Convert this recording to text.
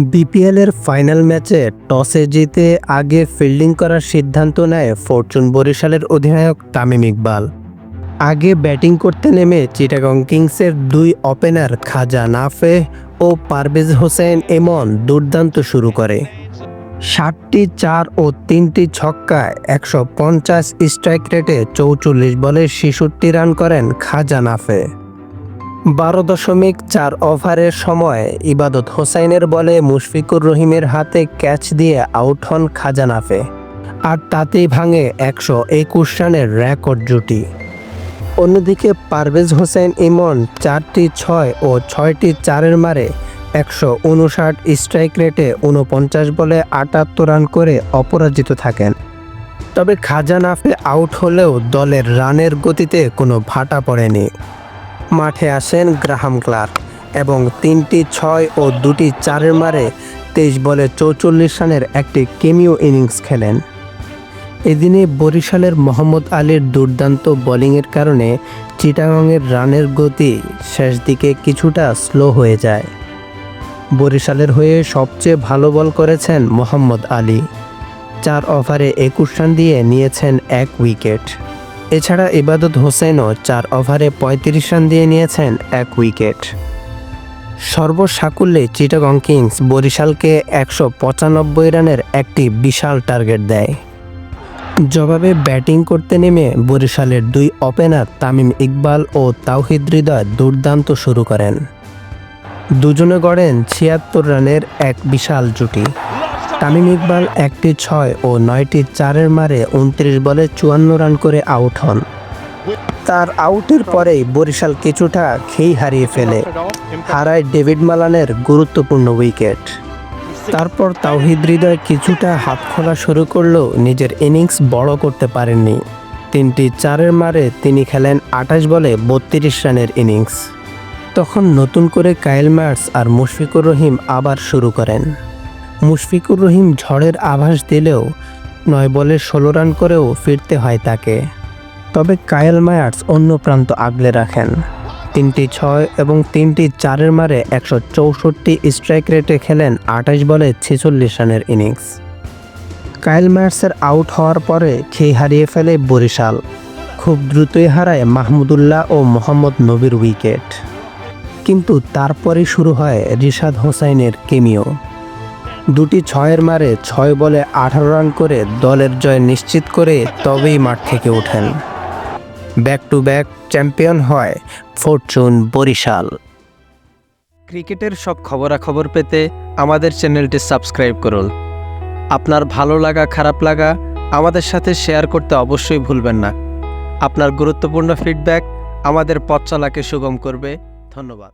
বিপিএলের ফাইনাল ম্যাচে টসে জিতে আগে ফিল্ডিং করার সিদ্ধান্ত নেয় ফরচুন বরিশালের অধিনায়ক তামিম ইকবাল। আগে ব্যাটিং করতে নেমে চিটাগং কিংসের দুই ওপেনার খাজা নাফে ও পারভেজ হোসেন এমন দুর্দান্ত শুরু করে। 7টি 4 ও 3টি ছক্কায় 150 স্ট্রাইক রেটে 44 বলে 66 রান করেন খাজা নাফে। 12.4 ওভারের সময় ইবাদত হোসাইনের বলে মুশফিকুর রহিমের হাতে ক্যাচ দিয়ে আউট হন খাজা নাফে, আর তাতেই ভাঙে 121 রানের রেকর্ড জুটি। অন্যদিকে পারভেজ হোসেন ইমন 4টি 6 ও 6টি 4-এর মারে 159 স্ট্রাইক রেটে 49 বলে 78 রান করে অপরাজিত থাকেন। তবে খাজা নাফে আউট হলেও দলের রানের গতিতে কোনো ভাটা পড়েনি। মাঠে আসেন গ্রাহাম ক্লার্ক এবং 3টি 6 ও 2টি 4-এর মারে 23 বলে 44 রানের একটি কেমিও ইনিংস খেলেন। এদিনে বরিশালের মোহাম্মদ আলীর দুর্দান্ত বোলিংয়ের কারণে চিটাগংয়ের রানের গতি শেষ দিকে কিছুটা স্লো হয়ে যায়। বরিশালের হয়ে সবচেয়ে ভালো বল করেছেন মোহাম্মদ আলী। 4 ওভারে 21 রান দিয়ে নিয়েছেন 1 উইকেট। এছাড়া ইবাদত হোসেনও 4 ওভারে 35 রান দিয়ে নিয়েছেন 1 উইকেট। সর্বসাকুল্যে চিটাগং কিংস বরিশালকে 195 রানের একটি বিশাল টার্গেট দেয়। জবাবে ব্যাটিং করতে নেমে বরিশালের দুই ওপেনার তামিম ইকবাল ও তাওহিদ হৃদয় দুর্দান্ত শুরু করেন। দুজনে গড়েন 76 রানের এক বিশাল জুটি। তামিম ইকবাল 1টি 6 ও 9টি 4-এর মারে 29 বলে 54 রান করে আউট হন। তার আউটের পরেই বরিশাল কিছুটা খেই হারিয়ে ফেলে, হারায় ডেভিড মালানের গুরুত্বপূর্ণ উইকেট। তারপর তাওহিদ হৃদয় কিছুটা হাত খোলা শুরু করলেও নিজের ইনিংস বড় করতে পারেননি। 3টি 4-এর মারে তিনি খেলেন 28 বলে 32 রানের ইনিংস। তখন নতুন করে কাইল মার্স আর মুশফিকুর রহিম আবার শুরু করেন। মুশফিকুর রহিম ঝড়ের আভাস দিলেও 9 বলে 16 রান করেও ফিরতে হয় তাকে। তবে কাইল মায়ার্স অন্য প্রান্ত আগলে রাখেন। 3টি 6 এবং 3টি 4-এর মারে 164 স্ট্রাইক রেটে খেলেন 28 বলে 46 রানের ইনিংস। কাইল মায়ার্সের আউট হওয়ার পরে খেই হারিয়ে ফেলে বরিশাল। খুব দ্রুতই হারায় মাহমুদুল্লাহ ও মোহাম্মদ নবীর উইকেট। কিন্তু তারপরেই শুরু হয় রিশাদ হোসাইনের কেমিও। 2টি 6-এর মারে 6 বলে 18 রান করে দলের জয় নিশ্চিত করে তবেই মাঠ থেকে ওঠেন। ব্যাক টু ব্যাক চ্যাম্পিয়ন হয় ফরচুন বরিশাল। ক্রিকেটের সব খবরাখবর পেতে আমাদের চ্যানেলটি সাবস্ক্রাইব করুন। আপনার ভালো লাগা খারাপ লাগা আমাদের সাথে শেয়ার করতে অবশ্যই ভুলবেন না। আপনার গুরুত্বপূর্ণ ফিডব্যাক আমাদের পথ চলাকে সুগম করবে। ধন্যবাদ।